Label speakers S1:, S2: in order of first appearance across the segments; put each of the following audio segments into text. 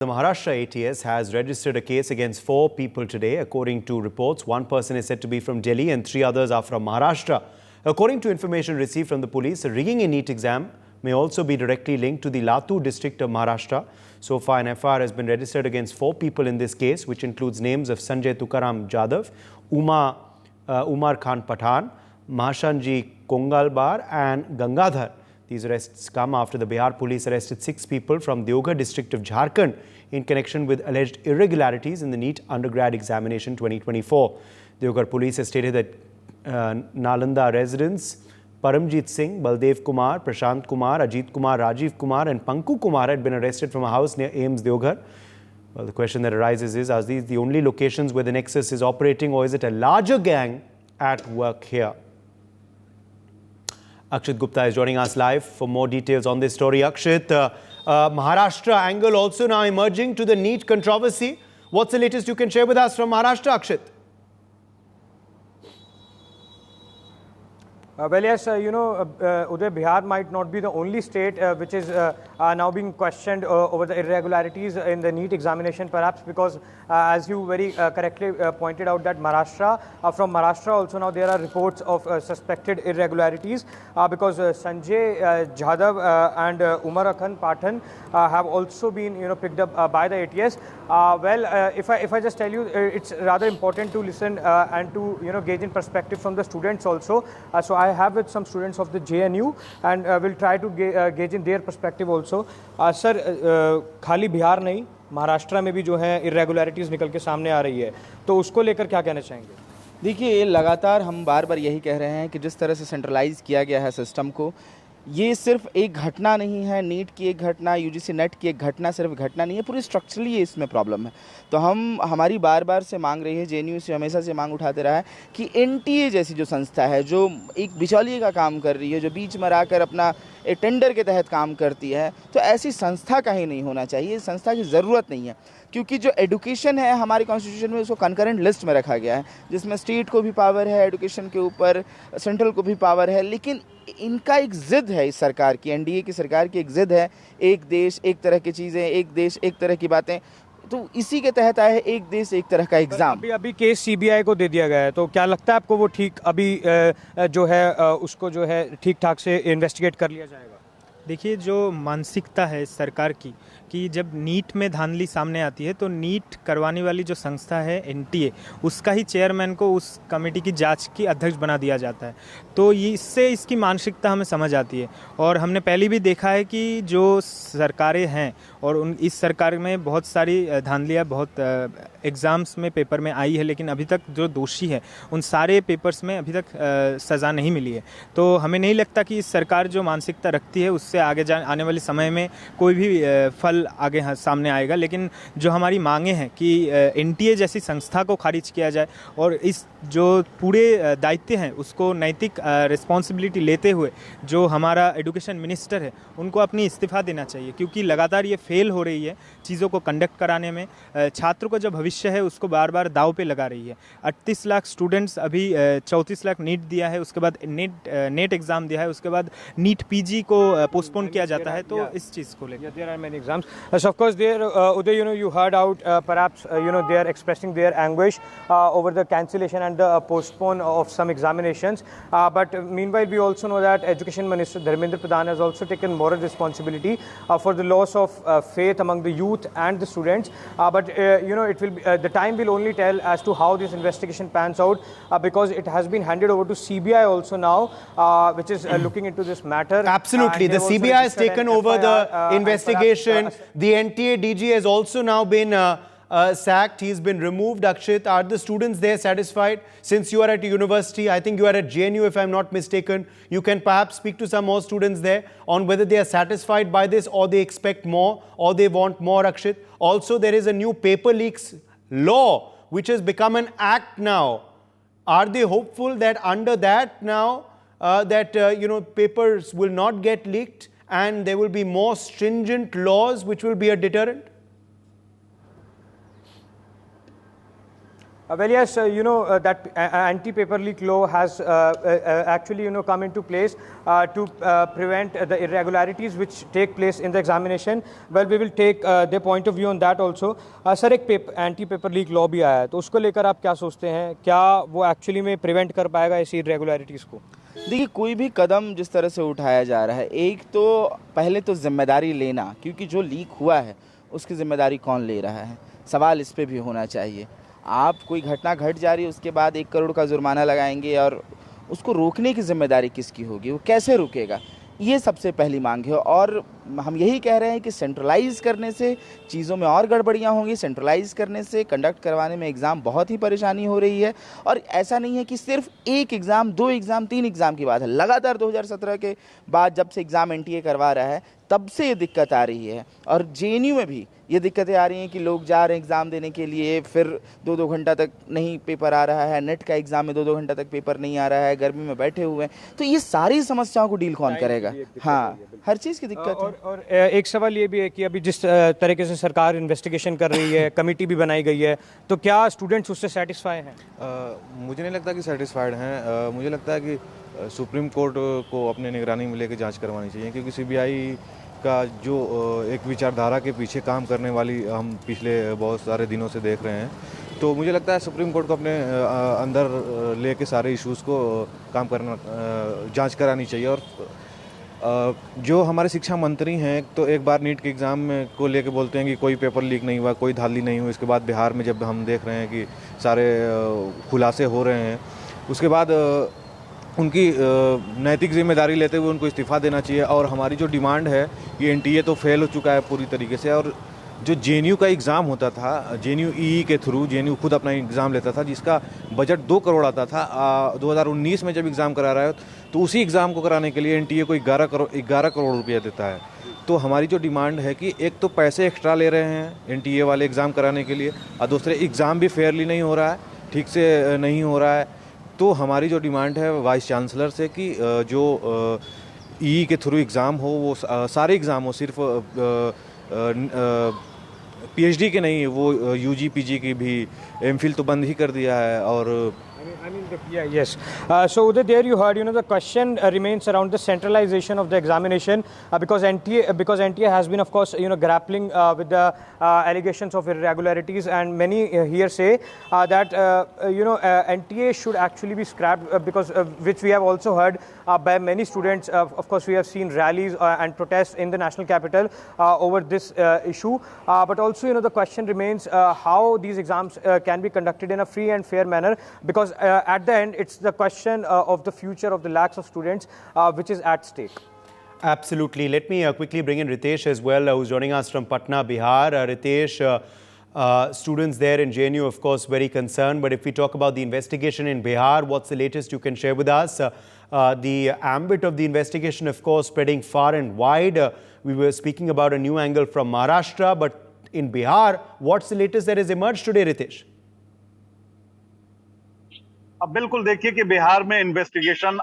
S1: The Maharashtra ATS has registered a case against 4 people today. According to reports, one person is said to be from Delhi and 3 others are from Maharashtra. According to information received from the police, a rigging in NEET exam may also be directly linked to the Latur district of Maharashtra. So far, an FIR has been registered against 4 people in this case, which includes names of Sanjay Tukaram Jadhav, Umar Khan Pathan, Mahashanji Kongalbar and Gangadhar. These arrests come after the Bihar police arrested 6 people from Deoghar district of Jharkhand in connection with alleged irregularities in the NEET undergrad examination 2024. Deoghar police has stated that Nalanda residents Paramjit Singh, Baldev Kumar, Prashant Kumar, Ajit Kumar, Rajiv Kumar and Panku Kumar had been arrested from a house near AIIMS Deoghar. Well, the question that arises is, are these the only locations where the nexus is operating, or is it a larger gang at work here? Akshit Gupta is joining us live for more details on this story. Akshit, Maharashtra angle also now emerging to the NEET controversy. What's the latest you can share with us from Maharashtra, Akshit?
S2: Well, yes, Uday, Bihar might not be the only state which is now being questioned over the irregularities in the NEET examination, perhaps because, as you very correctly pointed out, that from Maharashtra also now there are reports of suspected irregularities because Sanjay Jadhav and Umar Khan Pathan have also been, picked up by the ATS. If I just tell you, it's rather important to listen and to, gauge in perspective from the students also. So I have with some students of the JNU and will try to gauge in their perspective also. Sir, खाली बिहार नहीं, महाराष्ट्र में भी जो है irregularities निकल के सामने आ रही है, तो उसको लेकर क्या कहना चाहेंगे?
S3: देखिए, लगातार हम बार बार यही कह रहे हैं कि जिस तरह से सेंट्रलाइज किया गया है सिस्टम को, ये सिर्फ एक घटना नहीं है, नीट की एक घटना, यूजीसी नेट की एक घटना सिर्फ घटना नहीं है, पूरी स्ट्रक्चरली इसमें प्रॉब्लम है। तो हमारी बार बार से मांग रही है, जेएनयू से हमेशा से मांग उठाते रहा है कि एनटीए जैसी जो संस्था है, जो एक बिचौलिए का काम कर रही है, जो बीच में आकर अपना एक टेंडर के तहत काम करती है, तो ऐसी संस्था कहीं नहीं होना चाहिए। इस संस्था की ज़रूरत नहीं है, क्योंकि जो एडुकेशन है हमारे कॉन्स्टिट्यूशन में उसको कंकरेंट लिस्ट में रखा गया है, जिसमें स्टेट को भी पावर है एडुकेशन के ऊपर, सेंट्रल को भी पावर है। लेकिन इनका एक ज़िद है, इस सरकार की, एनडीए की सरकार की एक ज़िद है, एक देश एक तरह की चीज़ें, एक देश एक तरह की बातें, तो इसी के तहत आया है एक देश एक तरह का एग्ज़ाम।
S2: अभी केस सीबीआई को दे दिया गया है, तो क्या लगता है आपको वो ठीक अभी जो है उसको जो है ठीक ठाक से इन्वेस्टिगेट कर लिया जाएगा?
S4: देखिए, जो मानसिकता है सरकार की कि जब नीट में धांधली सामने आती है तो नीट करवाने वाली जो संस्था है एनटीए, उसका ही चेयरमैन को उस कमेटी की जांच की अध्यक्ष बना दिया जाता है। तो ये इससे इसकी मानसिकता हमें समझ आती है। और हमने पहले भी देखा है कि जो सरकारें हैं और इस सरकार में बहुत सारी धांधलियाँ बहुत एग्ज़ाम्स में पेपर में आई है, लेकिन अभी तक जो दोषी है उन सारे पेपर्स में अभी तक सज़ा नहीं मिली है। तो हमें नहीं लगता कि इस सरकार जो मानसिकता रखती है उससे आगे आने वाले समय में कोई भी फल आगे सामने आएगा। लेकिन जो हमारी मांगे हैं कि एनटीए जैसी संस्था को खारिज किया जाए और इस जो पूरे दायित्व हैं उसको नैतिक रिस्पॉन्सिबिलिटी लेते हुए जो हमारा एजुकेशन मिनिस्टर है उनको अपनी इस्तीफ़ा देना चाहिए, क्योंकि लगातार ये फेल हो रही है चीज़ों को कंडक्ट कराने में। छात्र को जो भविष्य है उसको बार बार दाव पे लगा रही है। 38 लाख स्टूडेंट्स अभी 34 लाख नीट दिया है, उसके बाद नेट एग्ज़ाम दिया है, उसके बाद नीट पीजी को पोस्टपोन किया जाता है। तो इस चीज़ को लेकर
S2: there are many exams. So of course there Uday, you heard out perhaps they are expressing their anguish over the cancellation and the postpone of some examinations, but meanwhile we also know that Education Minister Dharmendra Pradhan has also taken moral responsibility for the loss of faith among the youth and the students, but it will be, the time will only tell as to how this investigation pans out, because it has been handed over to CBI also now, which is looking into this matter.
S1: Absolutely, the CBI has taken over the investigation. The NTA DG has also now been sacked. He's been removed. Akshit, are the students there satisfied? Since you are at a university, I think you are at JNU if I'm not mistaken, you can perhaps speak to some more students there on whether they are satisfied by this or they expect more or they want more, Akshit. Also, there is a new paper leaks law which has become an act now. Are they hopeful that under that now papers will not get leaked and there will be more stringent laws which will be a deterrent?
S2: Well, yes, that anti-paper leak law has actually, come into place to prevent the irregularities which take place in the examination. Well, we will take their point of view on that also. Sir, एक anti-paper leak law भी आया है, तो उसको लेकर आप क्या सोचते हैं? क्या वो एक्चुअली में प्रिवेंट कर पाएगा ऐसी irregularities को?
S3: देखिए, कोई भी कदम जिस तरह से उठाया जा रहा है, एक तो पहले तो जिम्मेदारी लेना, क्योंकि जो लीक हुआ है उसकी जिम्मेदारी कौन ले रहा है, सवाल इस पे भी होना चाहिए। आप कोई घटना घट जा रही है, उसके बाद 1 करोड़ का जुर्माना लगाएंगे और उसको रोकने की जिम्मेदारी किसकी होगी, वो कैसे रुकेगा, ये सबसे पहली मांग है। और हम यही कह रहे हैं कि सेंट्रलाइज करने से चीज़ों में और गड़बड़ियाँ होंगी, सेंट्रलाइज करने से कंडक्ट करवाने में एग्ज़ाम बहुत ही परेशानी हो रही है। और ऐसा नहीं है कि सिर्फ 1 एग्ज़ाम, 2 एग्ज़ाम, 3 एग्ज़ाम की बात है, लगातार 2017 के बाद जब से एग्ज़ाम एनटीए करवा रहा है तब से ये दिक्कत आ रही है। और जेएनयू में भी ये दिक्कतें आ रही हैं कि लोग जा रहे हैं एग्ज़ाम देने के लिए, फिर 2-2 घंटा तक नहीं पेपर आ रहा है, नेट का एग्ज़ाम में 2-2 घंटा तक पेपर नहीं आ रहा है, गर्मी में बैठे हुए हैं, तो ये सारी समस्याओं को डील कौन करेगा? हाँ, हर चीज़ की दिक्कत है।
S2: और एक सवाल ये भी है कि अभी जिस तरीके से सरकार इन्वेस्टिगेशन कर रही है, कमेटी भी बनाई गई है, तो क्या स्टूडेंट्स उससे सेटिस्फाई हैं?
S5: मुझे नहीं लगता कि सेटिस्फाइड हैं। मुझे लगता है कि सुप्रीम कोर्ट को अपने निगरानी में लेकर जांच करवानी चाहिए, क्योंकि सीबीआई का जो एक विचारधारा के पीछे काम करने वाली हम पिछले बहुत सारे दिनों से देख रहे हैं, तो मुझे लगता है सुप्रीम कोर्ट को अपने अंदर लेके सारे इश्यूज़ को काम करना, जांच करानी चाहिए। और जो हमारे शिक्षा मंत्री हैं, तो एक बार नीट के एग्ज़ाम को लेके बोलते हैं कि कोई पेपर लीक नहीं हुआ, कोई धांधली नहीं हुई। इसके बाद बिहार में जब हम देख रहे हैं कि सारे खुलासे हो रहे हैं, उसके बाद उनकी नैतिक जिम्मेदारी लेते हुए उनको इस्तीफ़ा देना चाहिए। और हमारी जो डिमांड है कि एनटीए तो फेल हो चुका है पूरी तरीके से, और जो जेएनयू का एग्ज़ाम होता था, जेएनयू ईई के थ्रू जेएनयू खुद अपना एग्ज़ाम लेता था, जिसका बजट 2 करोड़ आता था, 2019 में जब एग्ज़ाम करा रहा है, तो उसी एग्ज़ाम को कराने के लिए एनटीए को 11 करोड़ रुपया देता है। तो हमारी जो डिमांड है कि एक तो पैसे एक्स्ट्रा ले रहे हैं एनटीए वाले एग्ज़ाम कराने के लिए, और दूसरे एग्ज़ाम भी फेयरली नहीं हो रहा है, ठीक से नहीं हो रहा है। तो हमारी जो डिमांड है वाइस चांसलर से कि जो ईई के थ्रू एग्ज़ाम हो, वो सारे एग्ज़ाम हो, सिर्फ पीएचडी के नहीं, वो यूजी पीजी की भी, एमफिल तो बंद ही कर दिया है। और
S2: Yes. So Uday, there you heard, the question remains around the centralization of the examination because NTA has been, of course, grappling with the allegations of irregularities, and many here say that NTA should actually be scrapped because which we have also heard by many students. Of course, we have seen rallies and protests in the national capital over this issue. But also, the question remains how these exams can be conducted in a free and fair manner, because at the end, it's the question of the future of the lakhs of students which is at stake.
S1: Absolutely. Let me quickly bring in Ritesh as well, who's joining us from Patna, Bihar. Ritesh, students there in JNU, of course, very concerned. But if we talk about the investigation in Bihar, what's the latest you can share with us? The ambit of the investigation, of course, spreading far and wide. We were speaking about a new angle from Maharashtra, but in Bihar, what's the latest that has emerged today, Ritesh?
S6: अब बिल्कुल देखिए कि बिहार में investigation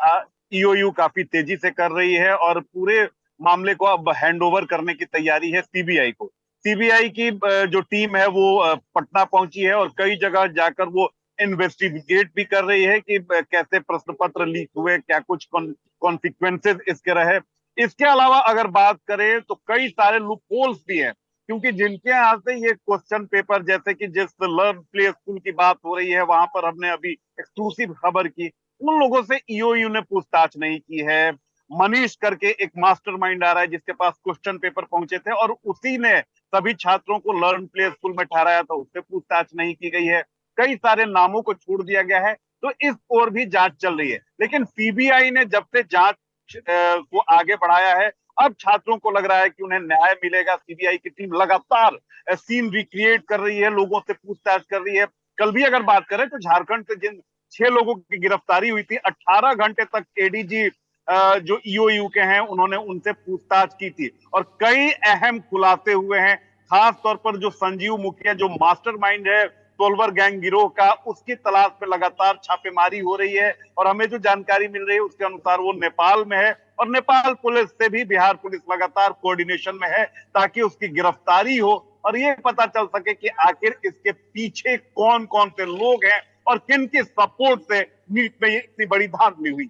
S6: EOU काफी तेजी से कर रही है और पूरे मामले को अब हैंडओवर करने की तैयारी है सीबीआई को। सीबीआई की जो टीम है वो पटना पहुंची है और कई जगह जाकर वो इन्वेस्टिगेट भी कर रही है कि कैसे प्रश्न पत्र लीक हुए, क्या कुछ कॉन्सिक्वेंसेस इसके रहे। इसके अलावा अगर बात करें तो कई सारे लूपहोल्स भी हैं, क्योंकि जिनके यहाँ से ये क्वेश्चन पेपर, जैसे कि जिस लर्न प्ले स्कूल की बात हो रही है, वहां पर हमने अभी एक्सक्लूसिव खबर की, उन लोगों से ईओयू ने पूछताछ नहीं की है। मनीष करके एक मास्टरमाइंड आ रहा है जिसके पास क्वेश्चन पेपर पहुंचे थे और उसी ने सभी छात्रों को लर्न प्ले स्कूल में ठहराया था, उससे पूछताछ नहीं की गई है। कई सारे नामों को छोड़ दिया गया है, तो इस ओर भी जांच चल रही है। लेकिन सीबीआई ने जब से जांच को आगे बढ़ाया है, अब छात्रों को लग रहा है कि उन्हें न्याय मिलेगा। सीबीआई की टीम लगातार सीन रिक्रिएट कर रही है, लोगों से पूछताछ कर रही है। कल भी अगर बात करें तो झारखंड से जिन 6 लोगों की गिरफ्तारी हुई थी, 18 घंटे तक एडीजी जो ईओयू के हैं उन्होंने उनसे पूछताछ की थी और कई अहम खुलासे हुए हैं। खास तौर पर जो संजीव मुखिया, जो मास्टरमाइंड है सोलवर गैंग गिरोह का, उसकी तलाश में लगातार छापेमारी हो रही है और हमें जो जानकारी मिल रही है उसके अनुसार वो नेपाल में है और नेपाल पुलिस से भी बिहार पुलिस लगातार कोऑर्डिनेशन में है ताकि उसकी गिरफ्तारी हो और ये पता चल सके कि आखिर इसके पीछे कौन कौन से लोग हैं और किन के सपोर्ट से नीट में ये इतनी बड़ी धांधली हुई।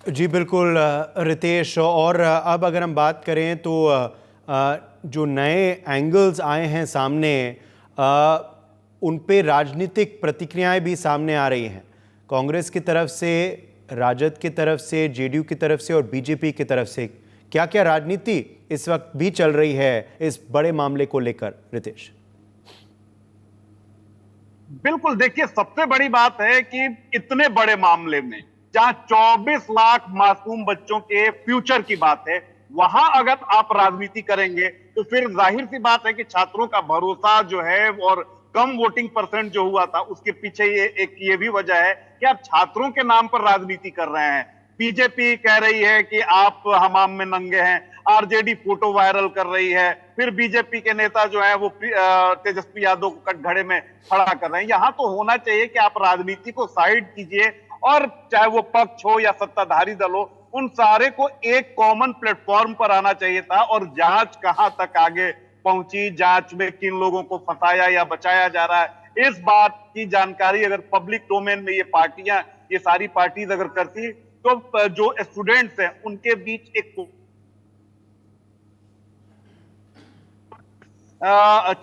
S1: जी बिल्कुल रितेश, और अब अगर हम बात करें तो जो नए एंगल्स आए हैं सामने, उन पे राजनीतिक प्रतिक्रियाएं भी सामने आ रही हैं, कांग्रेस की तरफ से, राजद की तरफ से, जेडीयू की तरफ से और बीजेपी की तरफ से। क्या क्या राजनीति इस वक्त भी चल रही है इस बड़े मामले को लेकर रितेश?
S6: बिल्कुल, देखिए सबसे बड़ी बात है कि इतने बड़े मामले में जहां 24 लाख मासूम बच्चों के फ्यूचर की बात है, वहां अगर आप राजनीति करेंगे तो फिर जाहिर सी बात है कि छात्रों का भरोसा जो है और कम वोटिंग परसेंट जो हुआ था उसके पीछे ये भी वजह है कि आप छात्रों के नाम पर राजनीति कर रहे हैं। बीजेपी कह रही है कि आप हमाम में नंगे हैं, आरजेडी फोटो वायरल कर रही है, फिर बीजेपी के नेता जो है वो तेजस्वी यादव को कटघरे में खड़ा कर रहे हैं। यहां तो होना चाहिए कि आप राजनीति को साइड कीजिए और चाहे वो पक्ष हो या सत्ताधारी दल हो, उन सारे को एक कॉमन प्लेटफॉर्म पर आना चाहिए था। और जांच कहां तक आगे पहुंची, जांच में किन लोगों को फंसाया या बचाया जा रहा है, इस बात की जानकारी अगर पब्लिक डोमेन में ये सारी पार्टीज अगर करती तो जो स्टूडेंट्स हैं उनके बीच एक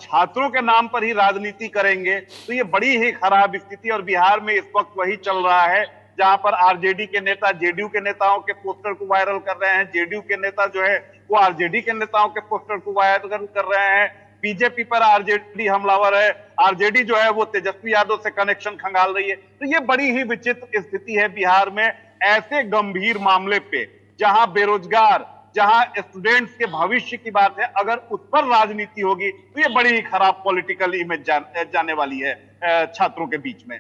S6: छात्रों के नाम पर ही राजनीति करेंगे तो ये बड़ी ही खराब स्थिति। और बिहार में इस वक्त वही चल रहा है जहां पर आरजेडी के नेता जेडीयू के नेताओं के पोस्टर को वायरल कर रहे हैं, जेडीयू के नेता जो है वो आरजेडी के नेताओं के पोस्टर को वायरल कर रहे हैं, बीजेपी पर आरजेडी हमलावर है, आरजेडी जो है वो तेजस्वी यादव से कनेक्शन खंगाल रही है। तो ये बड़ी ही विचित्र स्थिति है बिहार में ऐसे गंभीर मामले पे, जहां बेरोजगार, जहां स्टूडेंट्स के भविष्य की बात है, अगर उस पर राजनीति होगी तो ये बड़ी ही खराब पॉलिटिकल इमेज जाने वाली है छात्रों के बीच में।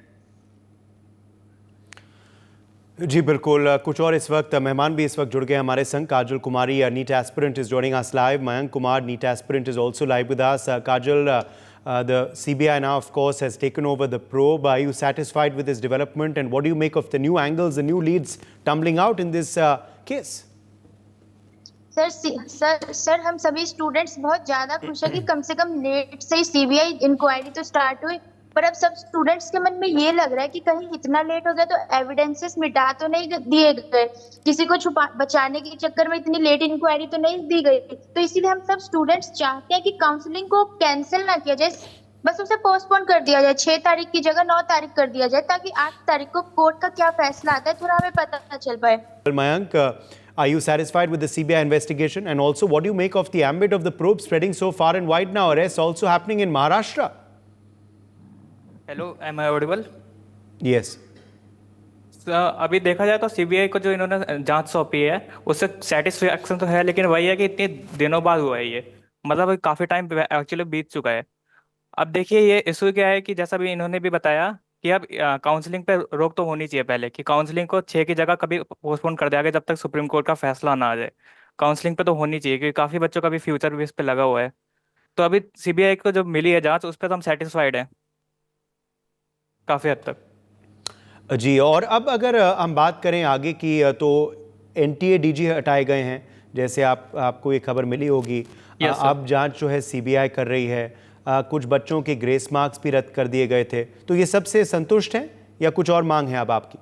S1: जी बिल्कुल, कुछ और इस वक्त मेहमान भी इस वक्त जुड़ गए हमारे संग। Kajal Kumari, NEET aspirant, is joining us live. Mayank Kumar, NEET aspirant, is also live with us. Kajal, the CBI now of course has taken over the probe. Are you satisfied with this development and what do you make of the new angles, the new leads tumbling out in this case?
S7: Sir हम सभी students बहुत ज्यादा खुश है कि कम से कम net से ही CBI inquiry तो स्टार्ट हुई, पर अब सब स्टूडेंट्स के मन में ये लग रहा है कि कहीं इतना लेट हो गया तो एविडेंसेस मिटा तो नहीं दिए गए, किसी को बचाने के चक्कर में इतनी लेट इंक्वायरी तो नहीं दी गई। तो इसीलिए हम सब स्टूडेंट्स चाहते हैं कि काउंसलिंग को कैंसिल ना किया जाए, बस उसे पोस्टपोन कर दिया जाए, 6 तारीख की जगह 9 तारीख कर दिया जाए, ताकि 8 तारीख को कोर्ट का क्या फैसला आता है थोड़ा हमें पता ना चल पाए।
S1: Mayank, are you satisfied with the CBI investigation, and also what do you make of the ambit of the probe spreading so far and wide now? Arrests also happening in Maharashtra.
S8: Hello, am I audible?
S1: Yes.
S8: अभी देखा जाए तो CBI को जो इन्होंने जांच सौंपी है उससे सेटिस्फैक्शन तो है, लेकिन वही है कि इतने दिनों बाद हुआ है ये, मतलब काफ़ी टाइम एक्चुअली बीत चुका है। अब देखिए ये इशू क्या है कि जैसा भी इन्होंने भी बताया कि अब काउंसलिंग पे रोक तो होनी चाहिए पहले, कि काउंसलिंग को 6 की जगह कभी पोस्टपोन कर दिया गया जब तक सुप्रीम कोर्ट का फैसला ना आ जाए। काउंसलिंग पे तो होनी चाहिए क्योंकि काफ़ी बच्चों का भी फ्यूचर भी इस पर लगा हुआ है। तो अभी सीबीआई को जो मिली है जांच उस पर तो हम सेटिस्फाइड हैं काफ़ी हद तक।
S1: जी, और अब अगर हम बात करें आगे की तो एनटीए डीजी हटाए गए हैं, जैसे आपको ये खबर मिली होगी। अब जांच जो है सीबीआई कर रही है, कुछ बच्चों के ग्रेस मार्क्स भी रद्द कर दिए गए थे, तो ये सबसे संतुष्ट हैं या कुछ और मांग है अब आपकी?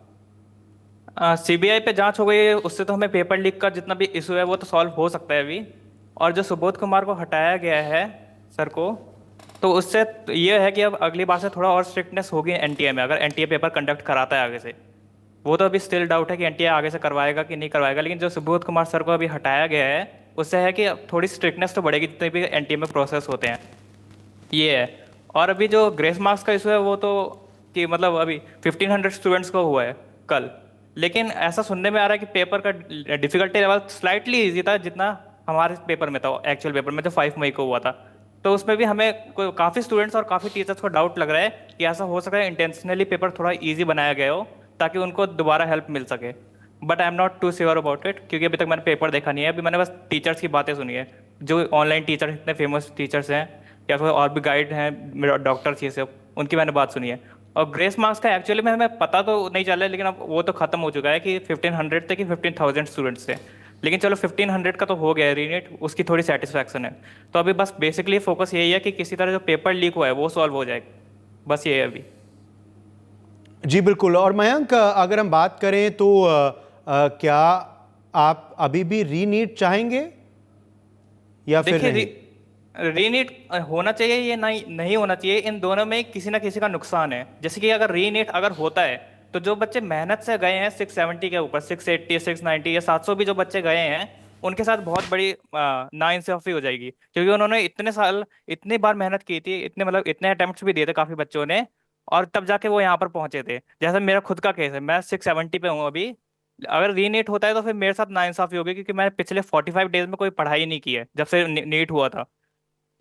S8: सीबीआई पे जांच हो गई है, उससे तो हमें पेपर लीक का जितना भी इशू है वो तो सॉल्व हो सकता है अभी। और जो सुबोध कुमार को हटाया गया है सर को, तो उससे ये है कि अब अगली बार से थोड़ा और स्ट्रिक्टनेस होगी एनटीए में, अगर एनटीए पेपर कंडक्ट कराता है आगे से। वो तो अभी स्टिल डाउट है कि एनटीए आगे से करवाएगा कि नहीं करवाएगा, लेकिन जो सुबोध कुमार सर को अभी हटाया गया है उससे है कि थोड़ी स्ट्रिक्टनेस तो बढ़ेगी जितने भी एनटीए में प्रोसेस होते हैं, ये है। और अभी जो ग्रेस मार्क्स का इशू है वो तो कि मतलब अभी 1500 स्टूडेंट्स को हुआ है कल, लेकिन ऐसा सुनने में आ रहा है कि पेपर का डिफिकल्टी लेवल स्लाइटली ईजी था जितना हमारे पेपर में था, एक्चुअल पेपर में जो 5 मई को हुआ था। तो उसमें भी हमें काफ़ी स्टूडेंट्स और काफ़ी टीचर्स को डाउट लग रहा है कि ऐसा हो सकता है इंटेंशनली पेपर थोड़ा ईजी बनाया गया हो ताकि उनको दोबारा हेल्प मिल सके। But I am not too sure about it, क्योंकि अभी तक मैंने पेपर देखा नहीं है। अभी मैंने बस टीचर्स की बातें सुनी है, जो ऑनलाइन टीचर इतने फेमस टीचर्स हैं या फिर और भी गाइड हैं, मेरा डॉक्टर्स, ये सब उनकी मैंने बात सुनी है। और ग्रेस मार्क्स का एक्चुअली में हमें पता तो नहीं चला है, लेकिन अब वो तो ख़त्म हो चुका है कि 1500 थे कि 15,000 स्टूडेंट्स थे। लेकिन चलो 1500 का तो हो गया है रीनीट, उसकी थोड़ी सेटिस्फैक्शन है। तो अभी बस बेसिकली फोकस यही है कि किसी तरह जो पेपर लीक हुआ है वो सॉल्व हो जाए, बस ये है अभी।
S1: जी बिल्कुल। और मयंक, अगर हम बात करें तो क्या आप अभी भी रीनीट चाहेंगे या फिर नहीं?
S8: रीनीट होना चाहिए या नहीं होना चाहिए, इन दोनों में किसी ना किसी का नुकसान है। जैसे कि अगर रीनीट अगर होता है तो जो बच्चे मेहनत से गए हैं 670 के ऊपर, 680 690 या 700 भी जो बच्चे गए हैं, उनके साथ बहुत बड़ी नाइंसाफी हो जाएगी, क्योंकि उन्होंने इतने साल इतनी बार मेहनत की थी, इतने मतलब इतने अटेम्प्ट्स भी दिए थे काफी बच्चों ने, और तब जाके वो यहाँ पर पहुंचे थे। जैसे मेरा खुद का केस है, मैं 670 पे हूँ अभी। अगर रीनीट होता है तो फिर मेरे साथ नाइंसाफी होगी, क्योंकि मैंने पिछले 45 डेज में कोई पढ़ाई नहीं की है जब से नीट हुआ था।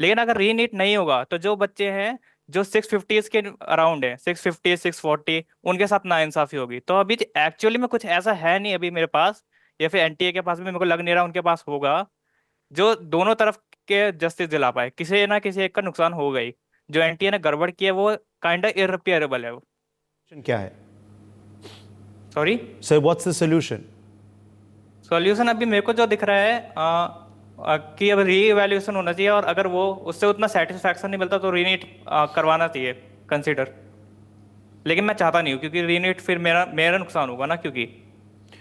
S8: लेकिन अगर रीनीट नहीं होगा तो जो बच्चे हैं जो 650 के अराउंड है, 650 640, उनके साथ नाइंसाफी होगी। तो अभी एक्चुअली में कुछ ऐसा है नहीं अभी मेरे पास, या फिर एनटीए के पास भी मेरे को लग नहीं रहा उनके पास होगा, जो दोनों तरफ के जस्टिस दिला पाए। किसी ना किसी एक का नुकसान हो गई। जो एनटीए ने गड़बड़ की है वो काइंड ऑफ इररिपेयरेबल है।
S1: क्या है
S8: sorry
S1: sir, what's the solution?
S8: Solution अभी मेरे को जो दिख रहा है कि अब री इवैल्यूएशन होना चाहिए, और अगर वो उससे उतना सेटिस्फैक्शन नहीं मिलता तो रीनीट करवाना चाहिए कंसीडर। लेकिन मैं चाहता नहीं हूँ, क्योंकि रीनीट फिर मेरा नुकसान होगा ना, क्योंकि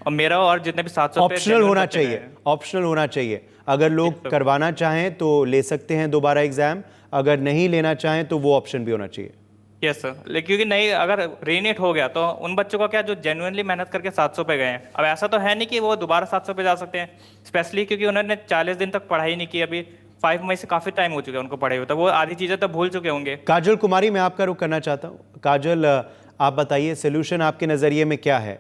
S8: और मेरा और जितने भी 700
S1: ऑप्शनल होना चाहिए, ऑप्शनल होना चाहिए। अगर लोग करवाना चाहें तो ले सकते हैं दोबारा एग्जाम, अगर नहीं लेना चाहें तो वो ऑप्शन भी होना चाहिए।
S8: यस सर, लेकिन क्योंकि नहीं, अगर रीनीट हो गया तो उन बच्चों का क्या जो जेन्युइनली मेहनत करके 700 पे गए हैं। अब ऐसा तो है नहीं कि वो दोबारा 700 पे जा सकते हैं, स्पेशली क्योंकि उन्होंने 40 दिन तक पढ़ाई नहीं की। अभी 5 मई से काफी टाइम हो चुका है उनको पढ़े हुए, तो वो आधी चीजें तो भूल चुके होंगे।
S1: काजल कुमारी, मैं आपका रुख करना चाहता हूँ। काजल, आप बताइए सोल्यूशन आपके नजरिए में क्या है?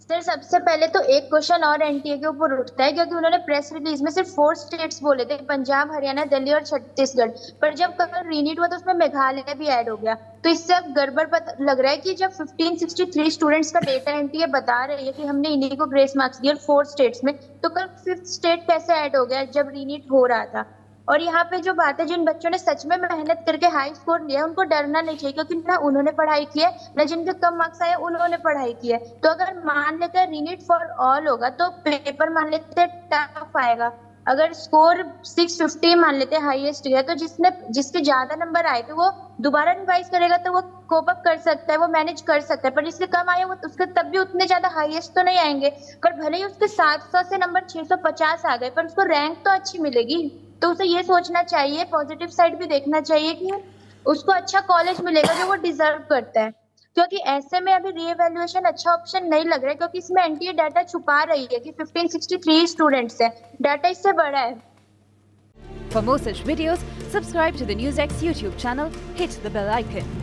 S7: सर सबसे पहले तो एक क्वेश्चन और एनटीए के ऊपर उठता है, क्योंकि उन्होंने प्रेस रिलीज में सिर्फ 4 स्टेट्स बोले थे, पंजाब, हरियाणा, दिल्ली और छत्तीसगढ़। पर जब कल रीनीट हुआ तो उसमें मेघालय भी ऐड हो गया। तो इससे अब गड़बड़ लग रहा है कि जब 1563 स्टूडेंट्स का डेटा एनटीए बता रही है कि हमने इन्हीं को ग्रेस मार्क्स दिए 4 स्टेट्स में, तो कल 5th स्टेट कैसे ऐड हो गया जब रीनीट हो रहा था? और यहाँ पे जो बात है, जिन बच्चों ने सच में मेहनत करके हाई स्कोर लिया है उनको डरना नहीं चाहिए, क्योंकि ना उन्होंने पढ़ाई की है, ना जिनके कम मार्क्स आए उन्होंने पढ़ाई की है। तो अगर मान लेते हैं रीनीट फॉर ऑल होगा तो पेपर मान लेते हैं टफ आएगा। अगर स्कोर 650 मान लेते हैं हाईएस्ट है, तो जिसके ज्यादा नंबर आए तो वो दोबारा रिवाइज करेगा तो वो कोप अप कर सकता है, वो मैनेज कर सकता है। पर जिसके कम आए वो उसके तब भी उतने ज्यादा हाईएस्ट तो नहीं आएंगे, पर भले ही उसके 700 से नंबर 650 आ गए पर उसको रैंक तो अच्छी मिलेगी। तो उसे ये सोचना चाहिए, पॉजिटिव साइड भी देखना चाहिए कि उसको अच्छा कॉलेज मिलेगा जो वो डिजर्व करता है। क्योंकि ऐसे में अभी रीएवैल्यूएशन अच्छा ऑप्शन नहीं लग रहा है, क्योंकि इसमें एनटीए डाटा छुपा रही है कि 1563 स्टूडेंट्स है, डाटा इससे बड़ा है।
S9: For more such videos, subscribe to the NewsX YouTube channel, hit the bell icon.